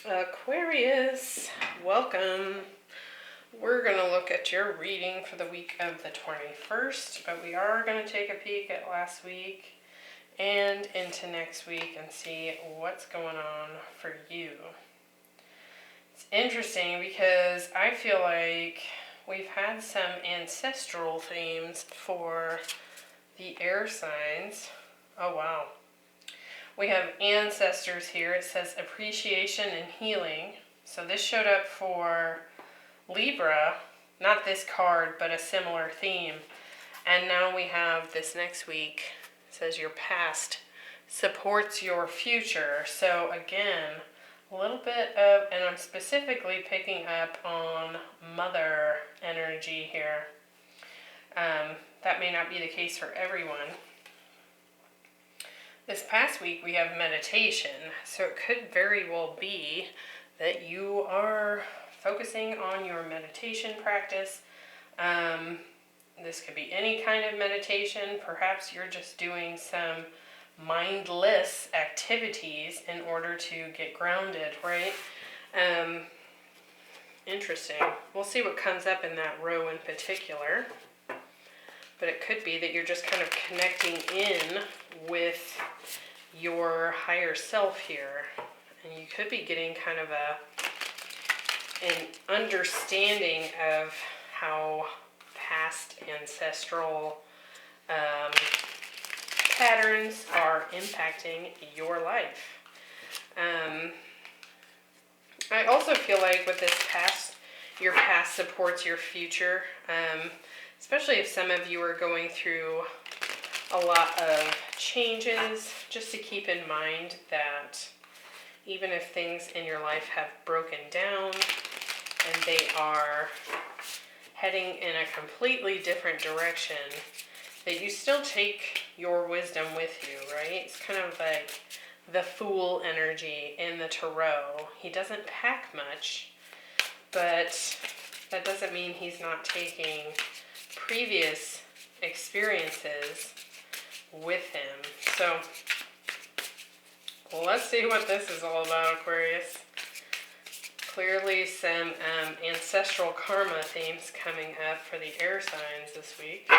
Aquarius, welcome. We're going to look at your reading for the week of the 21st, but we are going to take a peek at last week and into next week and see what's going on for you. It's interesting because I feel like we've had some ancestral themes for the air signs. Oh, wow. We have ancestors here. It says appreciation and healing. So this showed up for Libra, not this card, but a similar theme. And now we have this next week. It says your past supports your future. So again, a little bit of, and I'm specifically picking up on mother energy here. That may not be the case for everyone. This past week we have meditation, so it could very well be that you are focusing on your meditation practice. This could be any kind of meditation. Perhaps you're just doing some mindless activities in order to get grounded, right? Interesting. We'll see what comes up in that row in particular. But it could be that you're just kind of connecting in with your higher self here. And you could be getting kind of an understanding of how past ancestral patterns are impacting your life. I also feel like with this past, your past supports your future. Especially if some of you are going through a lot of changes, just to keep in mind that even if things in your life have broken down and they are heading in a completely different direction, that you still take your wisdom with you, right? It's kind of like the Fool energy in the Tarot. He doesn't pack much, but that doesn't mean he's not taking previous experiences with him. So let's see what this is all about, Aquarius. Clearly some ancestral karma themes coming up for the air signs this week.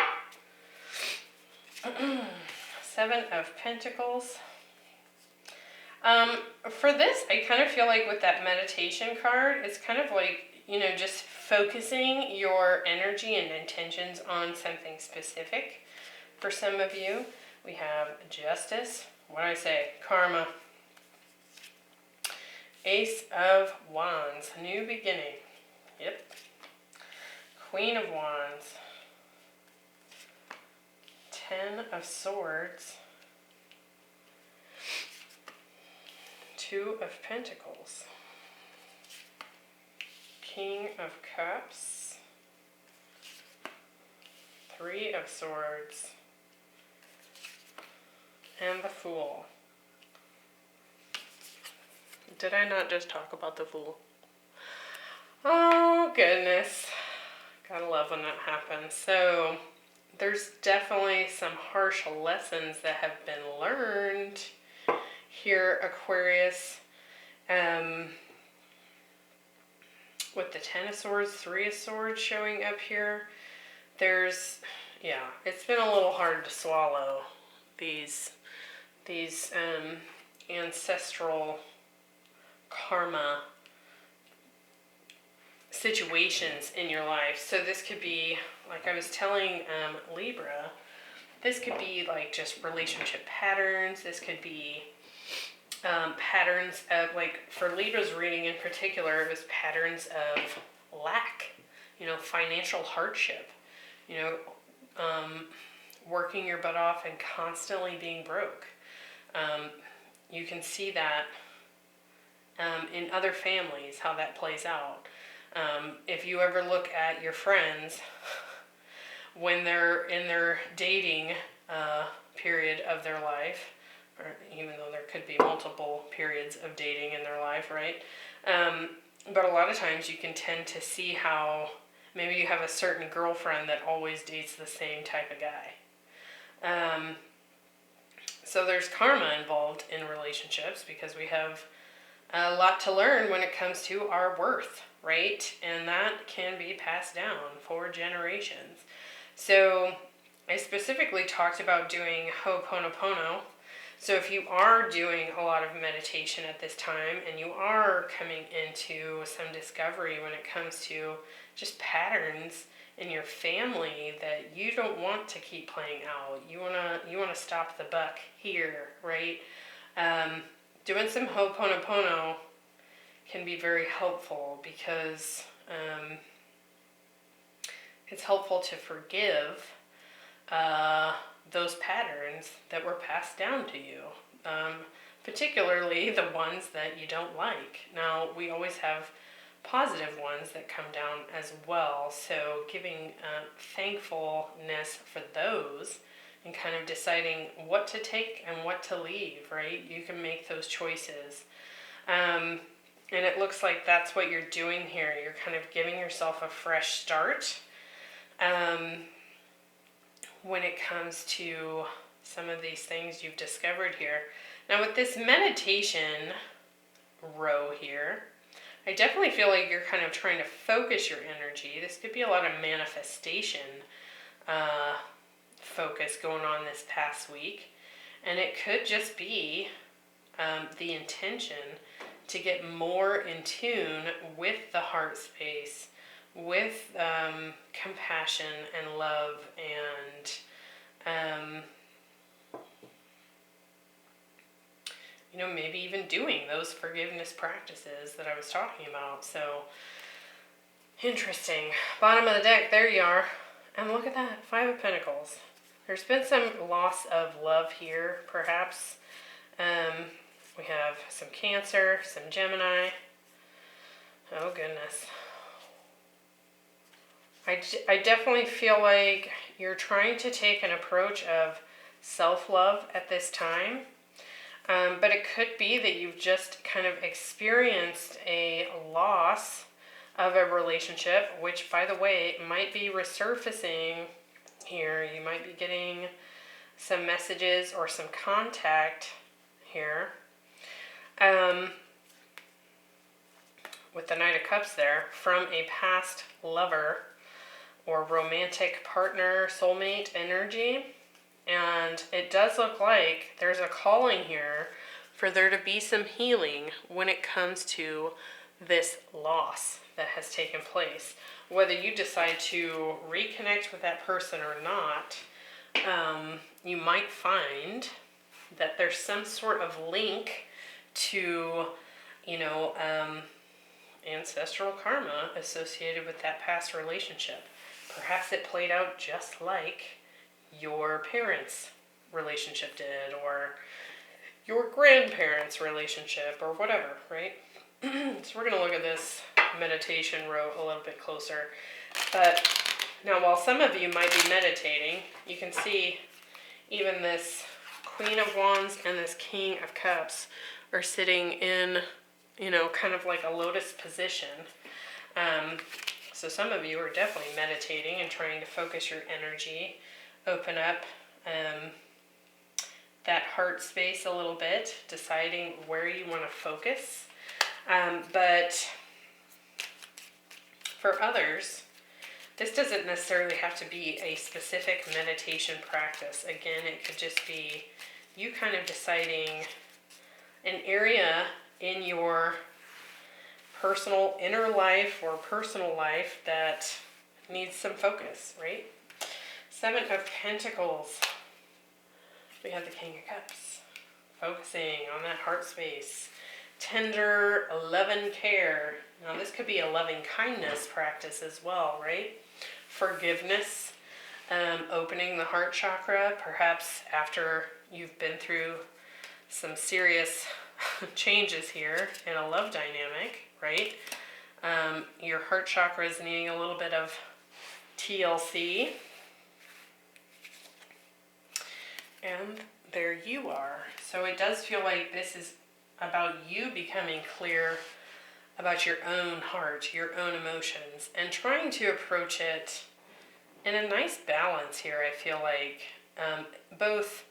Seven of Pentacles. For this, I kind of feel like with that meditation card, it's kind of like, just focusing your energy and intentions on something specific. For some of you, we have Justice. What do I say? Karma. Ace of Wands. New beginning. Yep. Queen of Wands. Ten of Swords. Two of Pentacles. King of Cups, Three of Swords, and the Fool. Did I not just talk about the Fool? Oh, goodness. Gotta love when that happens. So, there's definitely some harsh lessons that have been learned here, Aquarius. With the Ten of Swords, Three of Swords showing up here, it's been a little hard to swallow these ancestral karma situations in your life. So this could be, like I was telling Libra, this could be like just relationship patterns. This could be patterns of, like, for Libra's reading in particular, it was patterns of lack, financial hardship, working your butt off and constantly being broke. You can see that in other families, how that plays out. If you ever look at your friends when they're in their dating period of their life, or even though there could be multiple periods of dating in their life, right? But a lot of times you can tend to see how maybe you have a certain girlfriend that always dates the same type of guy. So there's karma involved in relationships because we have a lot to learn when it comes to our worth, right? And that can be passed down for generations. So I specifically talked about doing Ho'oponopono. So if you are doing a lot of meditation at this time and you are coming into some discovery when it comes to just patterns in your family that you don't want to keep playing out, you wanna stop the buck here, right? Doing some Ho'oponopono can be very helpful because it's helpful to forgive those patterns that were passed down to you, particularly the ones that you don't like. Now, we always have positive ones that come down as well, so giving thankfulness for those and kind of deciding what to take and what to leave, right? You can make those choices. And it looks like that's what you're doing here. You're kind of giving yourself a fresh start when it comes to some of these things you've discovered here. Now with this meditation row here, I definitely feel like you're kind of trying to focus your energy. This could be a lot of manifestation focus going on this past week. And it could just be the intention to get more in tune with the heart space, with compassion and love, and maybe even doing those forgiveness practices that I was talking about. So interesting. Bottom of the deck, there you are. And look at that, 5 of Pentacles. There's been some loss of love here, perhaps. We have some Cancer, some Gemini. Oh goodness. I definitely feel like you're trying to take an approach of self-love at this time. But it could be that you've just kind of experienced a loss of a relationship, which, by the way, might be resurfacing here. You might be getting some messages or some contact here. With the Knight of Cups there, from a past lover or romantic partner, soulmate energy. And it does look like there's a calling here for there to be some healing when it comes to this loss that has taken place. Whether you decide to reconnect with that person or not, you might find that there's some sort of link to, ancestral karma associated with that past relationship. Perhaps it played out just like your parents' relationship did, or your grandparents' relationship, or whatever, right? So we're going to look at this meditation row a little bit closer. But now, while some of you might be meditating, you can see even this Queen of Wands and this King of Cups are sitting in, kind of like a lotus position. So some of you are definitely meditating and trying to focus your energy, open up that heart space a little bit, deciding where you want to focus. But for others, this doesn't necessarily have to be a specific meditation practice. Again, it could just be you kind of deciding an area in your personal inner life or personal life that needs some focus, right? 7 of Pentacles. We have the King of Cups. Focusing on that heart space. Tender, loving care. Now this could be a loving kindness practice as well, right? Forgiveness. Opening the heart chakra, perhaps after you've been through some serious changes here in a love dynamic, right? Your heart chakra is needing a little bit of TLC. And there you are. So it does feel like this is about you becoming clear about your own heart, your own emotions, and trying to approach it in a nice balance here, I feel like. Both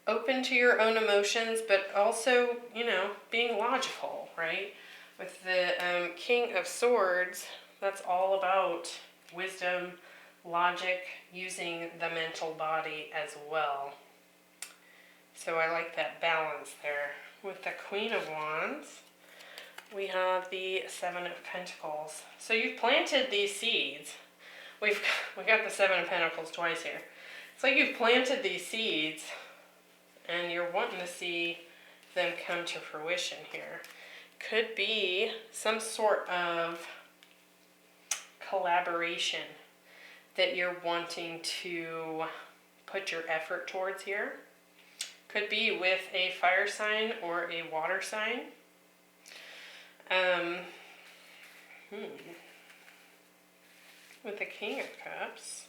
open to your own emotions, but also, you know, being logical, right? With the King of Swords, that's all about wisdom, logic, using the mental body as well. So I like that balance there. With the Queen of Wands, we have the Seven of Pentacles. So you've planted these seeds. We got the Seven of Pentacles twice here. It's like you've planted these seeds and you're wanting to see them come to fruition here. Could be some sort of collaboration that you're wanting to put your effort towards here. Could be with a fire sign or a water sign. With the King of Cups,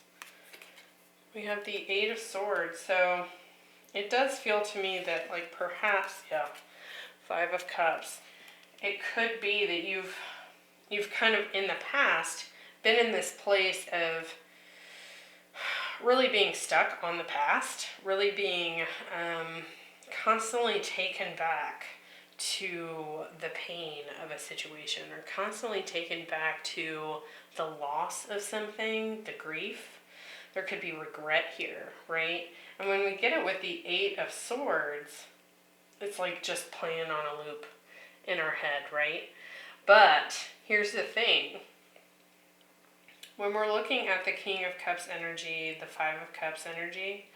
we have the Eight of Swords. So it does feel to me that, like, perhaps, yeah, Five of Cups. It could be that you've kind of in the past been in this place of really being stuck on the past, really being constantly taken back to the pain of a situation, or constantly taken back to the loss of something, the grief. There could be regret here, right? And when we get it with the Eight of Swords, it's like just playing on a loop in our head, right? But here's the thing. When we're looking at the King of Cups energy, the Five of Cups energy,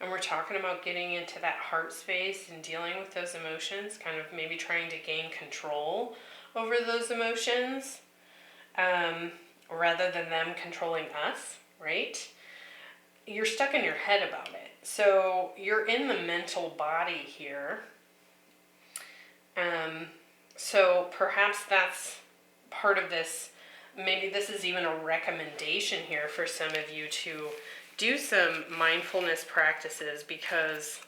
and we're talking about getting into that heart space and dealing with those emotions, kind of maybe trying to gain control over those emotions, rather than them controlling us, right? You're stuck in your head about it. So you're in the mental body here. So perhaps that's part of this. Maybe this is even a recommendation here for some of you to do some mindfulness practices, because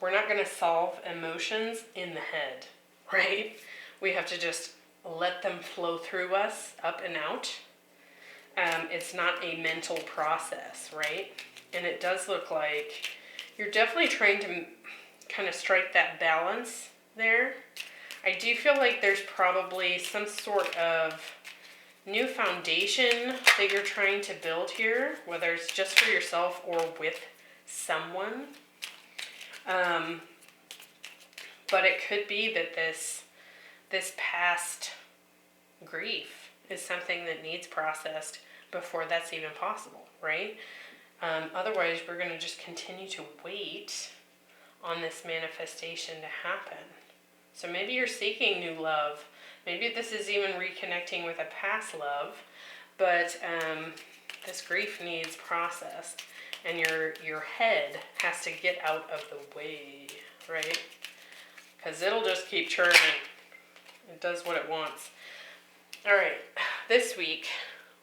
we're not going to solve emotions in the head, right? We have to just let them flow through us, up and out. It's not a mental process, right? And it does look like you're definitely trying to kind of strike that balance there. I do feel like there's probably some sort of new foundation that you're trying to build here, whether it's just for yourself or with someone. But it could be that this past grief is something that needs processed before that's even possible, right? Otherwise, we're going to just continue to wait on this manifestation to happen. So maybe you're seeking new love. Maybe this is even reconnecting with a past love, but this grief needs process, and your head has to get out of the way, right? Because it'll just keep churning. It does what it wants. All right, this week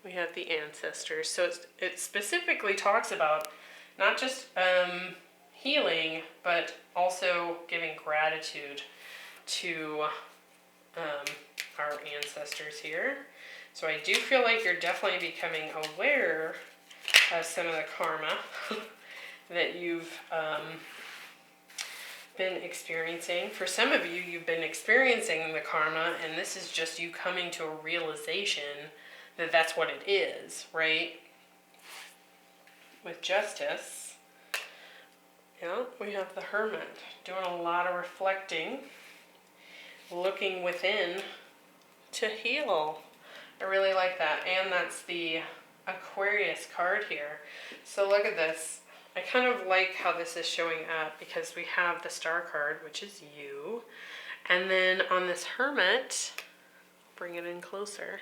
we have the ancestors. So it specifically talks about not just healing, but also giving gratitude to our ancestors here. So I do feel like you're definitely becoming aware of some of the karma that you've been experiencing. For some of you, you've been experiencing the karma, and this is just you coming to a realization that that's what it is, right? With Justice, yeah, we have the Hermit doing a lot of reflecting, looking within to heal. I really like that. And that's the Aquarius card here. So look at this. I kind of like how this is showing up, because we have the Star card, which is you. And then on this Hermit, bring it in closer,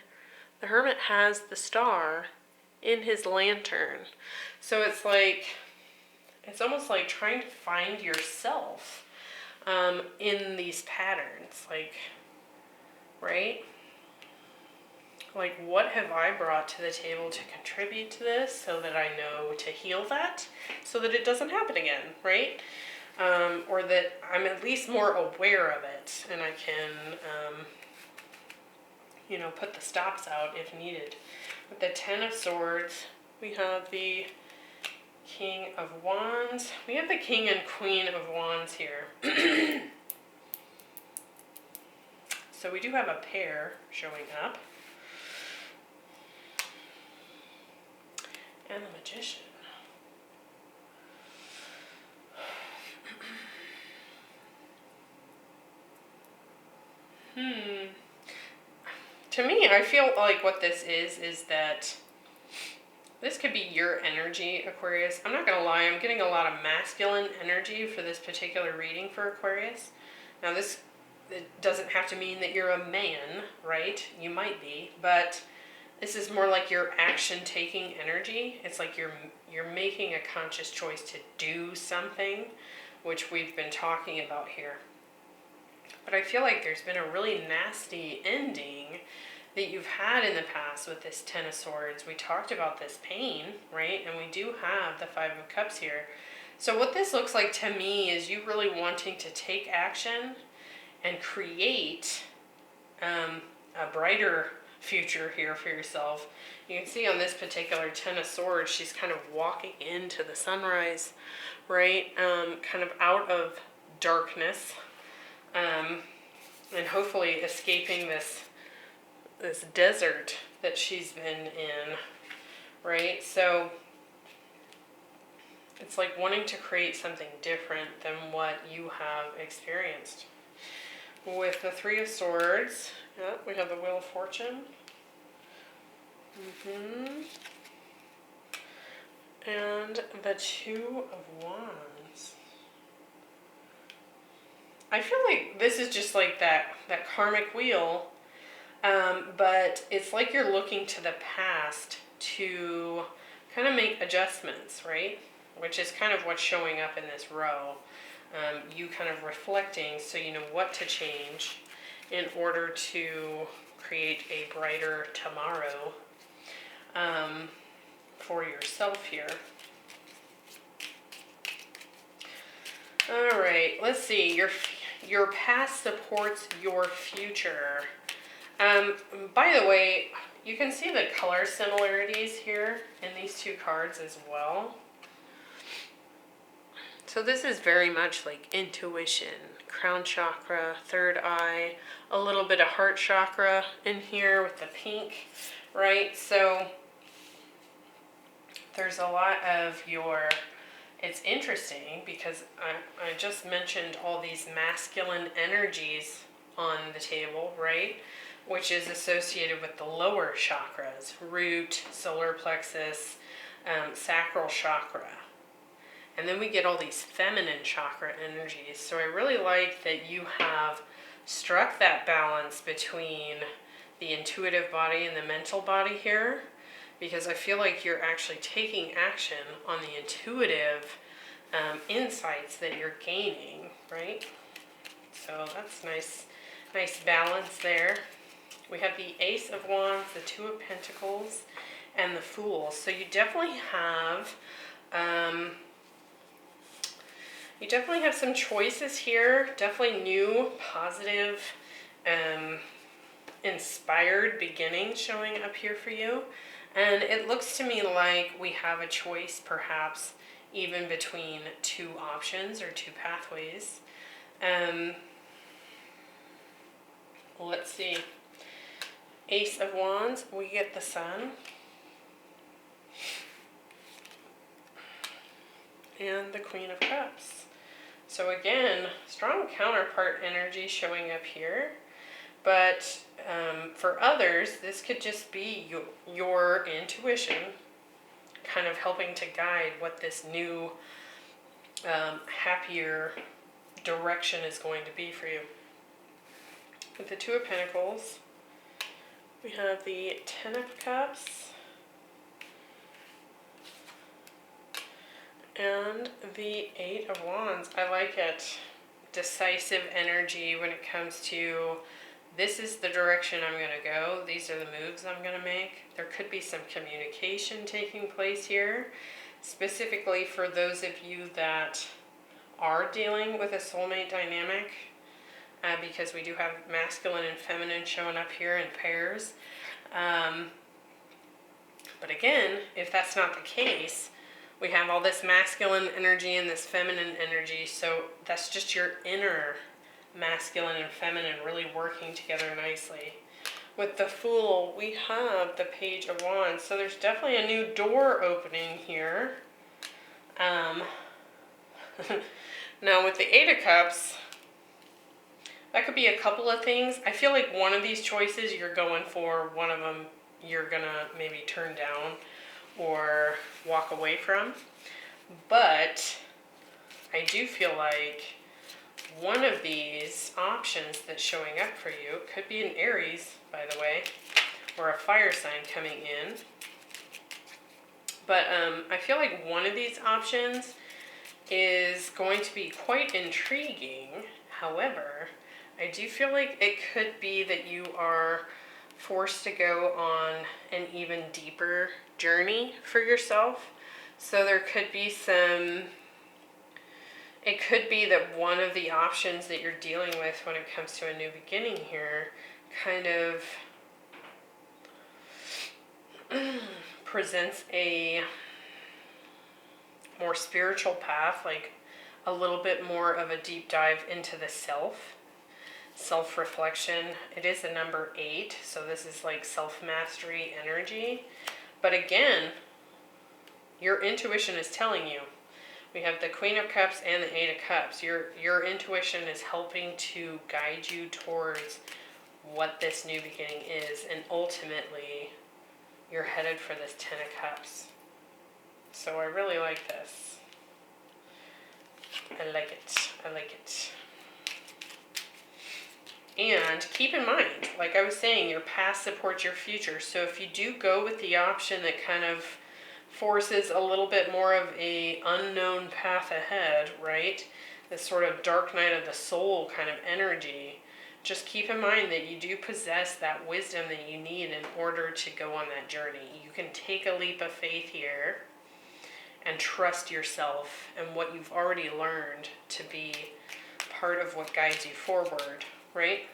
the Hermit has the star in his lantern. So it's like, it's almost like trying to find yourself in these patterns, like, right? Like, what have I brought to the table to contribute to this, so that I know to heal that, so that it doesn't happen again, right? Or that I'm at least more aware of it, and I can, put the stops out if needed. With the Ten of Swords, we have the King of Wands. We have the King and Queen of Wands here. So we do have a pair showing up. And the Magician. To me, I feel like what this is that this could be your energy, Aquarius. I'm not going to lie, I'm getting a lot of masculine energy for this particular reading for Aquarius. Now it doesn't have to mean that you're a man, right? You might be, but this is more like your action-taking energy. It's like you're making a conscious choice to do something, which we've been talking about here. But I feel like there's been a really nasty ending that you've had in the past with this Ten of Swords. We talked about this pain, right? And we do have the Five of Cups here. So what this looks like to me is you really wanting to take action and create a brighter future here for yourself. You can see on this particular Ten of Swords, she's kind of walking into the sunrise, right? Kind of out of darkness. And hopefully escaping this desert that she's been in, right? So it's like wanting to create something different than what you have experienced. With the Three of Swords, we have the Wheel of Fortune. And the Two of Wands. I feel like this is just like that karmic wheel, but it's like you're looking to the past to kind of make adjustments, right? Which is kind of what's showing up in this row. You kind of reflecting so you know what to change in order to create a brighter tomorrow for yourself here. All right, let's see. Your past supports your future. By the way, you can see the color similarities here in these two cards as well. So this is very much like intuition, crown chakra, third eye, a little bit of heart chakra in here with the pink, right? So there's a lot of your... It's interesting because I just mentioned all these masculine energies on the table, right? Which is associated with the lower chakras, root, solar plexus, sacral chakra. And then we get all these feminine chakra energies. So I really like that you have struck that balance between the intuitive body and the mental body here, because I feel like you're actually taking action on the intuitive insights that you're gaining, right? So that's nice balance there. We have the Ace of Wands, the Two of Pentacles, and the Fool. So you definitely have some choices here. Definitely new, positive, inspired beginnings showing up here for you. And it looks to me like we have a choice, perhaps, even between two options or two pathways. Let's see. Ace of Wands, we get the Sun. And the Queen of Cups. So again, strong counterpart energy showing up here. But for others, this could just be your intuition kind of helping to guide what this new, happier direction is going to be for you. With the Two of Pentacles, we have the Ten of Cups and the Eight of Wands. I like it. Decisive energy when it comes to this is the direction I'm going to go. These are the moves I'm going to make. There could be some communication taking place here, specifically for those of you that are dealing with a soulmate dynamic, because we do have masculine and feminine showing up here in pairs. But again, if that's not the case, we have all this masculine energy and this feminine energy. So that's just your inner masculine and feminine really working together nicely. With the Fool, we have the Page of Wands. So there's definitely a new door opening here. Now with the Eight of Cups, that could be a couple of things. I feel like one of these choices you're going for, one of them you're gonna maybe turn down or walk away from. But I do feel like one of these options that's showing up for you could be an Aries, by the way, or a fire sign coming in. But I feel like one of these options is going to be quite intriguing. However, I do feel like it could be that you are forced to go on an even deeper journey for yourself. So there could be it could be that one of the options that you're dealing with when it comes to a new beginning here kind of presents a more spiritual path, like a little bit more of a deep dive into the self-reflection. It is the number 8, so this is like self-mastery energy. But again, your intuition is telling you. We have the Queen of Cups and the Eight of Cups. Your intuition is helping to guide you towards what this new beginning is, and ultimately you're headed for this Ten of Cups. So I really like this. I like it. I like it. And keep in mind, like I was saying, your past supports your future. So if you do go with the option that kind of forces a little bit more of a unknown path ahead, right? This sort of dark night of the soul kind of energy. Just keep in mind that you do possess that wisdom that you need in order to go on that journey. You can take a leap of faith here and trust yourself and what you've already learned to be part of what guides you forward, right?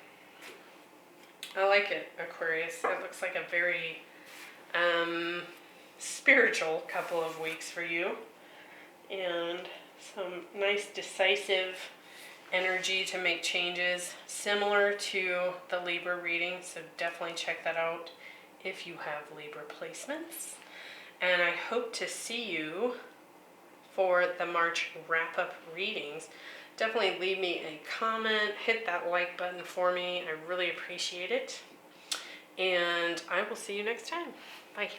I like it, Aquarius. It looks like a very spiritual couple of weeks for you, and some nice decisive energy to make changes similar to the Libra reading. So definitely check that out if you have Libra placements. And I hope to see you for the March wrap-up readings. Definitely leave me a comment, hit that like button for me. I really appreciate it. And I will see you next time. Bye.